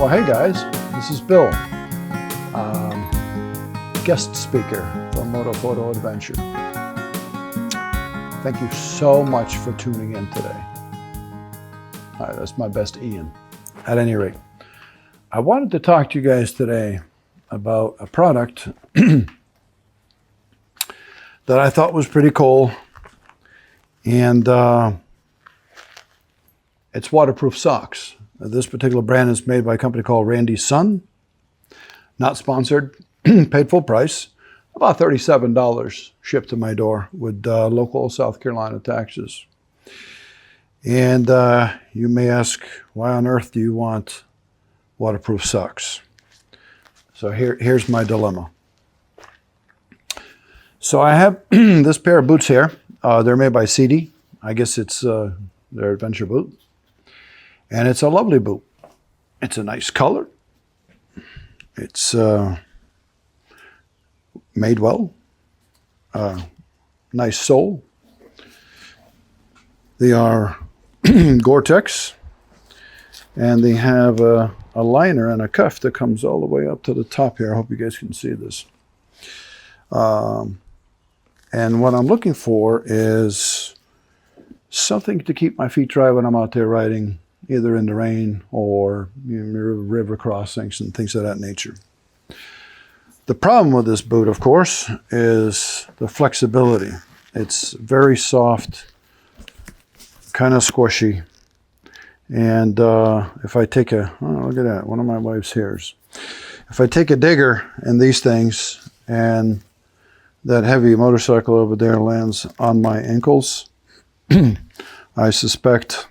Well, hey guys, this is Bill, guest speaker for Moto Photo Adventure. Thank you so much for tuning in today. All right, that's my best Ian. At any rate, I wanted to talk to you guys today about a product that I thought was pretty cool, and it's waterproof socks. This particular brand is made by a company called Randy's Son. Not sponsored, paid full price, about $37 shipped to my door with local South Carolina taxes. And you may ask, why on earth do you want waterproof socks? So here's my dilemma. So I have this pair of boots here. They're made by CD. I guess it's their adventure boot. And it's a lovely boot. It's a nice color. It's made well. Nice sole. They are Gore-Tex. And they have a liner and a cuff that comes all the way up to the top here. I hope you guys can see this. And what I'm looking for is something to keep my feet dry when I'm out there riding, either in the rain or river crossings and things of that nature. The problem with this boot, of course, is the flexibility. It's very soft, kind of squishy. And if I take oh, look at that, one of my wife's hairs. If I take a digger in these things and that heavy motorcycle over there lands on my ankles, I suspect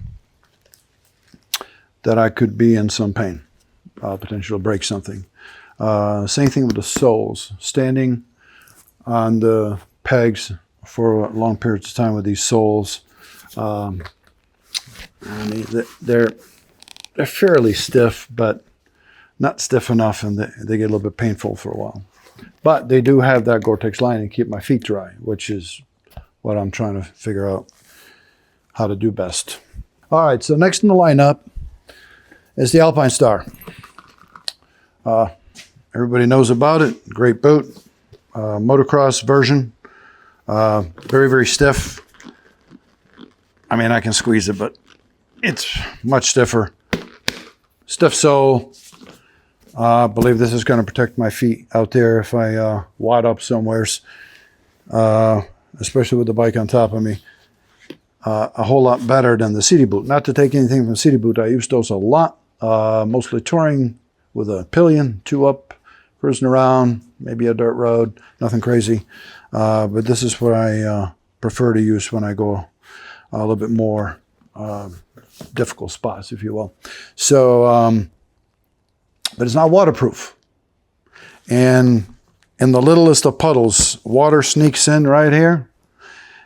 that I could be in some pain, potential to break something. Same thing with the soles. Standing on the pegs for long periods of time with these soles, I mean, they're fairly stiff, but not stiff enough, and they get a little bit painful for a while. But they do have that Gore-Tex lining to keep my feet dry, which is what I'm trying to figure out how to do best. All right, so next in the lineup is the Alpine Star. Everybody knows about it. Great boot. Motocross version. Very, very stiff. I mean, I can squeeze it, but it's much stiffer. Stiff sole. I believe this is going to protect my feet out there if I wad up somewheres, especially with the bike on top of me. A whole lot better than the CD boot. Not to take anything from the CD boot. I used those a lot. Mostly touring with a pillion, 2 up, cruising around, maybe a dirt road, nothing crazy. But this is what I prefer to use when I go a little bit more difficult spots, if you will. So, but it's not waterproof. And in the littlest of puddles, water sneaks in right here,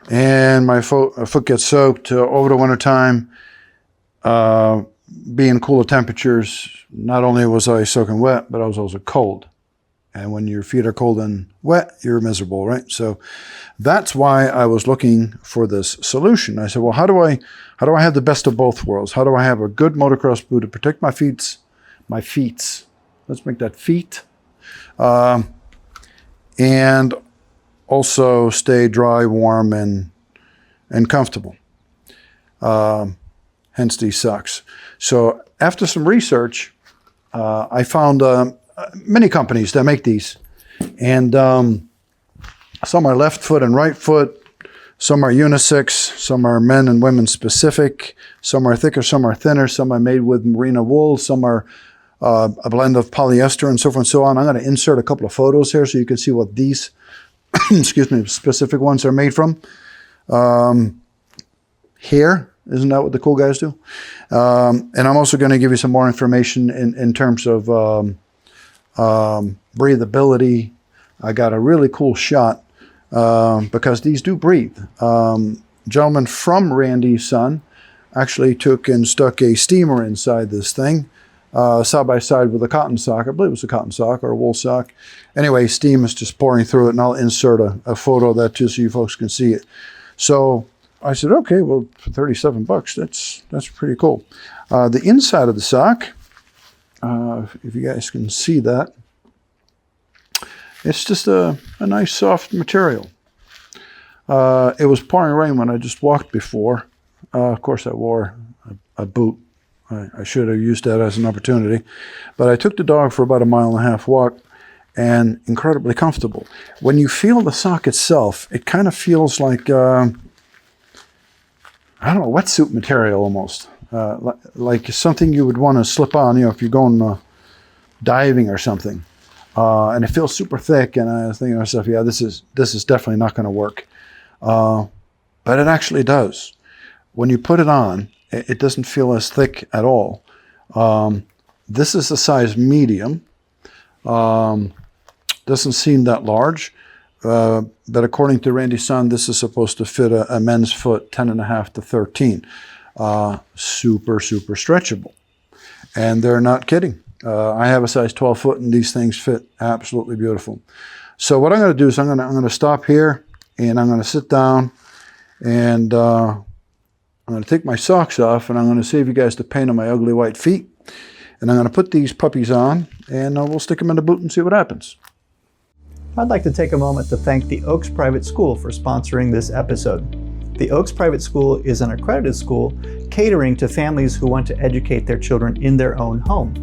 and my foot gets soaked over the winter time. Being cooler temperatures, not only was I soaking wet, but I was also cold. And when your feet are cold and wet, you're miserable, right? So that's why I was looking for this solution. I said, well, how do I have the best of both worlds? How do I have a good motocross boot to protect my feet? Let's make that feet. And also stay dry, warm, and comfortable. Hence these socks. So after some research, I found many companies that make these. And some are left foot and right foot. Some are unisex. Some are men and women specific. Some are thicker, some are thinner. Some are made with merino wool. Some are a blend of polyester and so forth and so on. I'm going to insert a couple of photos here so you can see what these excuse me, specific ones are made from. Here. Isn't that what the cool guys do? And I'm also going to give you some more information in terms of breathability. I got a really cool shot because these do breathe. Gentleman from Randy's Son actually took and stuck a steamer inside this thing, side by side with a cotton sock. I believe it was a cotton sock or a wool sock. Anyway, steam is just pouring through it, and I'll insert a photo of that just so you folks can see it. So I said, okay, well, for $37, that's pretty cool. The inside of the sock if you guys can see that. It's just a nice soft material. It was pouring rain when I just walked before. Of course, I wore a boot. I should have used that as an opportunity. But I took the dog for about a 1.5 mile walk, and incredibly comfortable. When you feel the sock itself, it kind of feels like, I don't know, wetsuit material almost. Like something you would want to slip on, if you're going diving or something. And it feels super thick, and I was thinking to myself, yeah, this is definitely not going to work. But it actually does. When you put it on, it doesn't feel as thick at all. This is a size medium. Doesn't seem that large, but according to Randy's son, this is supposed to fit a men's foot, 10.5 to 13. Super, super stretchable. And they're not kidding. I have a size 12 foot, and these things fit absolutely beautiful. So what I'm going to do is I'm going to stop here, and I'm going to sit down, and I'm going to take my socks off, and I'm going to save you guys the pain on my ugly white feet. And I'm going to put these puppies on, and we'll stick them in the boot and see what happens. I'd like to take a moment to thank the Oaks Private School for sponsoring this episode. The Oaks Private School is an accredited school catering to families who want to educate their children in their own home.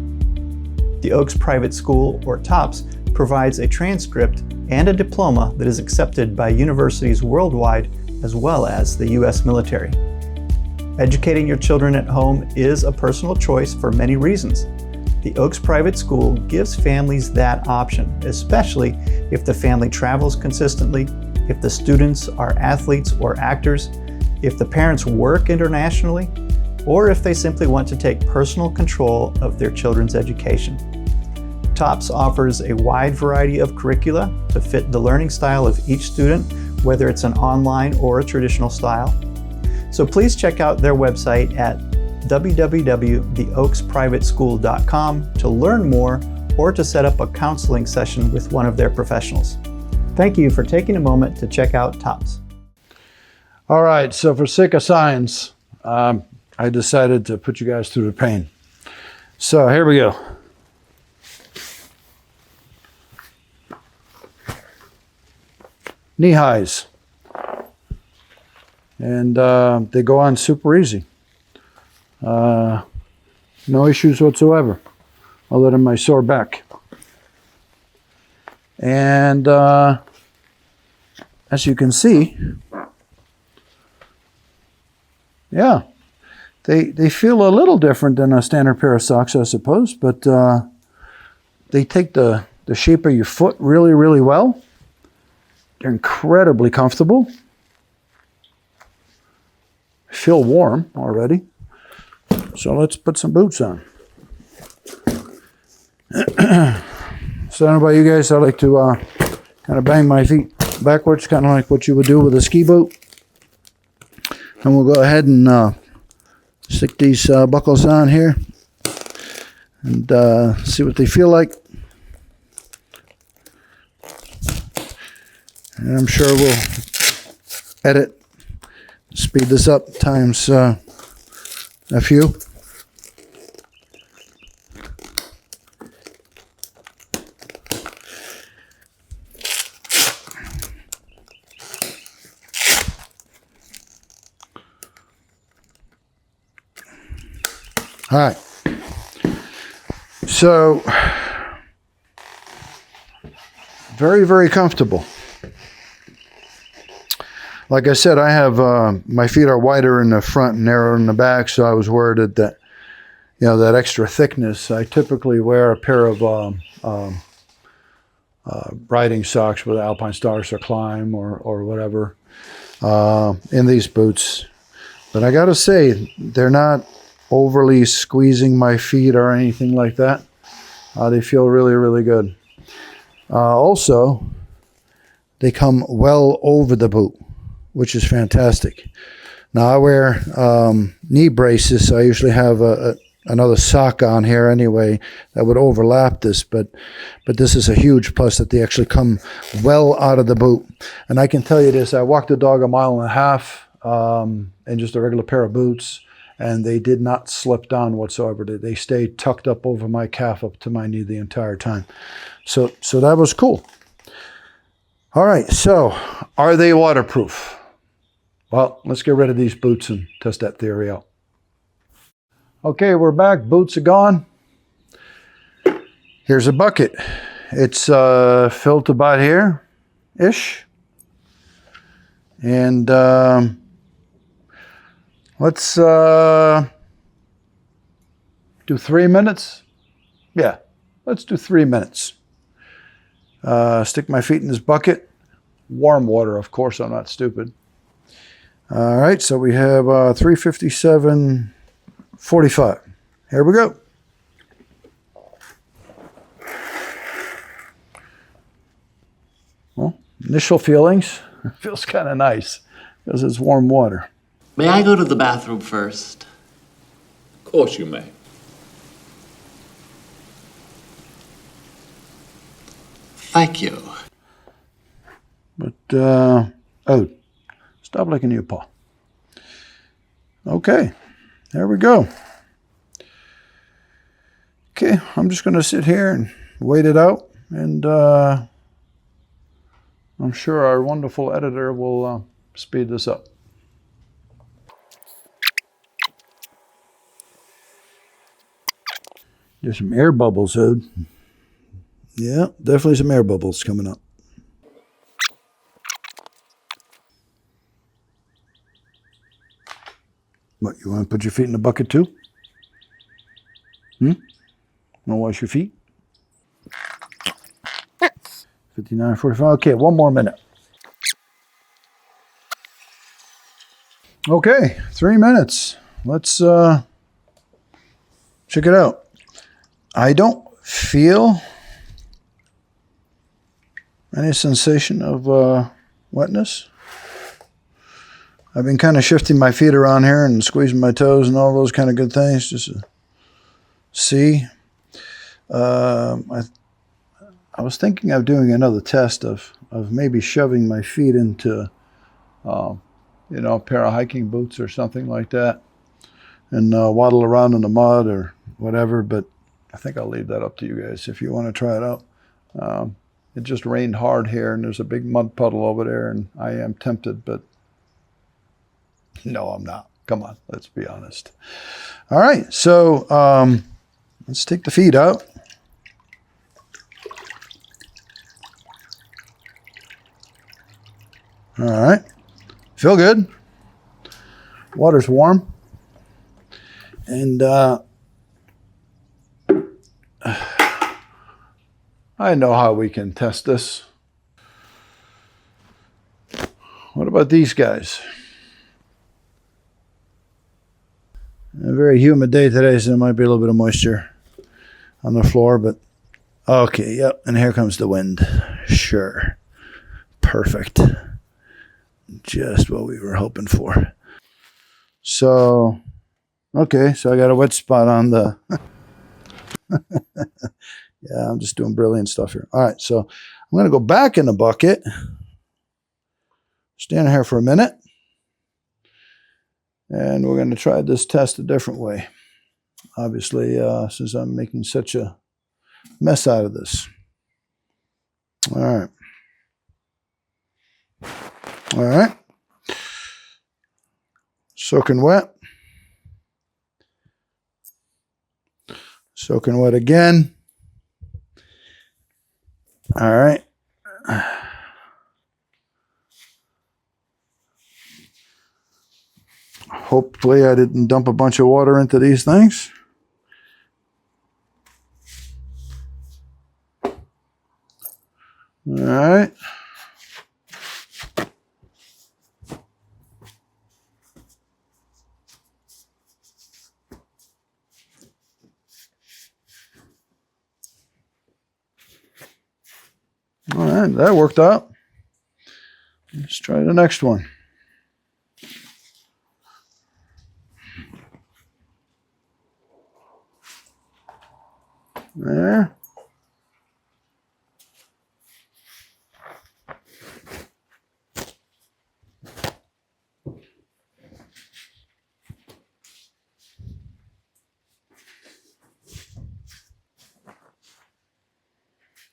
The Oaks Private School, or TOPS, provides a transcript and a diploma that is accepted by universities worldwide as well as the U.S. military. Educating your children at home is a personal choice for many reasons. The Oaks Private School gives families that option, especially if the family travels consistently, if the students are athletes or actors, if the parents work internationally, or if they simply want to take personal control of their children's education. TOPS offers a wide variety of curricula to fit the learning style of each student, whether it's an online or a traditional style. So please check out their website at www.theoaksprivateschool.com to learn more or to set up a counseling session with one of their professionals. Thank you for taking a moment to check out TOPS. All right, so for sake of science, I decided to put you guys through the pain. So here we go. Knee highs. And they go on super easy. No issues whatsoever, other than my sore back. And as you can see, yeah, they feel a little different than a standard pair of socks, I suppose, but they take the shape of your foot really, really well. They're incredibly comfortable. Feel warm already. So let's put some boots on. So I don't know about you guys, I like to kind of bang my feet backwards, kind of like what you would do with a ski boot. And we'll go ahead and stick these buckles on here and see what they feel like. And I'm sure we'll edit, speed this up times a few. All right. So, very, very comfortable. Like I said, I have, my feet are wider in the front and narrower in the back, so I was worried that, that extra thickness. I typically wear a pair of riding socks with Alpine Stars or Climb or whatever in these boots. But I got to say, they're not overly squeezing my feet or anything like that. They feel really, really good. Also, they come well over the boot, which is fantastic. Now I wear knee braces, so I usually have another sock on here anyway that would overlap this, but this is a huge plus that they actually come well out of the boot. And I can tell you this, I walked the dog 1.5 miles in just a regular pair of boots, and they did not slip down whatsoever. They stayed tucked up over my calf up to my knee the entire time. So that was cool. All right, so are they waterproof? Well, let's get rid of these boots and test that theory out. Okay, we're back. Boots are gone. Here's a bucket. It's filled to about here-ish. And let's do 3 minutes. Yeah, let's do 3 minutes. Stick my feet in this bucket. Warm water, of course, I'm not stupid. All right, so we have 357.45. Here we go. Well, initial feelings, it feels kind of nice because it's warm water. May I go to the bathroom first? Of course you may. Thank you. But, oh, stop licking your paw. Okay, there we go. Okay, I'm just going to sit here and wait it out, and I'm sure our wonderful editor will speed this up. There's some air bubbles, Ode. Yeah, definitely some air bubbles coming up. What, you want to put your feet in the bucket too? Want to wash your feet? 59.45. Okay, 1 more minute. Okay, 3 minutes. Let's check it out. I don't feel any sensation of wetness. I've been kind of shifting my feet around here and squeezing my toes and all those kind of good things just to see. I was thinking of doing another test of maybe shoving my feet into, a pair of hiking boots or something like that and waddle around in the mud or whatever, but I think I'll leave that up to you guys if you want to try it out. It just rained hard here and there's a big mud puddle over there and I am tempted, but no, I'm not. Come on, let's be honest. All right, so let's take the feet out. All right, feel good. Water's warm. And I know how we can test this. What about these guys? A very humid day today, so there might be a little bit of moisture on the floor, but okay, yep, and here comes the wind. Sure. Perfect. Just what we were hoping for. So, okay, so I got a wet spot on the... Yeah, I'm just doing brilliant stuff here. All right, so I'm going to go back in the bucket. Stand here for a minute. And we're going to try this test a different way. Obviously, since I'm making such a mess out of this. All right. All right. Soaking wet. Soaking wet again. All right. Hopefully I didn't dump a bunch of water into these things. All right. All right, that worked out. Let's try the next one. There.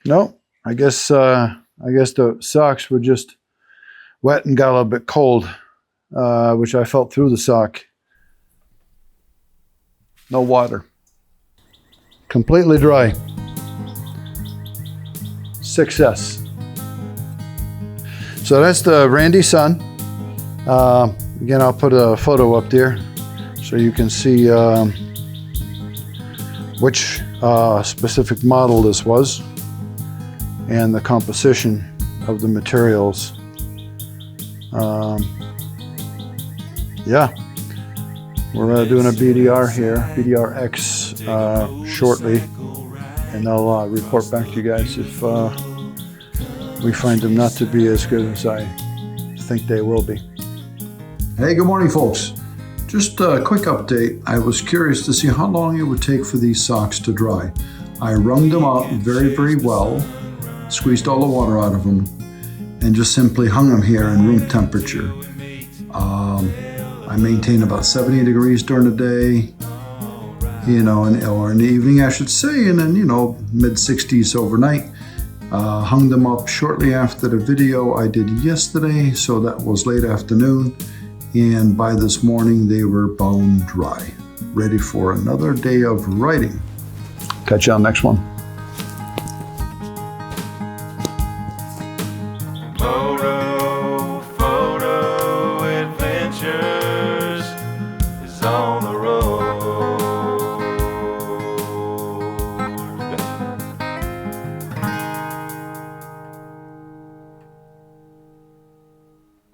No, I guess the socks were just wet and got a little bit cold, which I felt through the sock. No water. Completely dry. Success. So that's the Randy Sun. Again, I'll put a photo up there so you can see which specific model this was and the composition of the materials. Yeah, we're doing a BDR here, BDRX shortly, and I'll report back to you guys if we find them not to be as good as I think they will be. Hey, good morning, folks. Just a quick update. I was curious to see how long it would take for these socks to dry. I wrung them out very, very well, squeezed all the water out of them, and just simply hung them here in room temperature. I maintain about 70 degrees during the day, or in the evening, I should say, and then, mid 60s overnight. Hung them up shortly after the video I did yesterday, so that was late afternoon, and by this morning they were bone dry, ready for another day of writing. Catch you on the next one. Moto Adventures is on the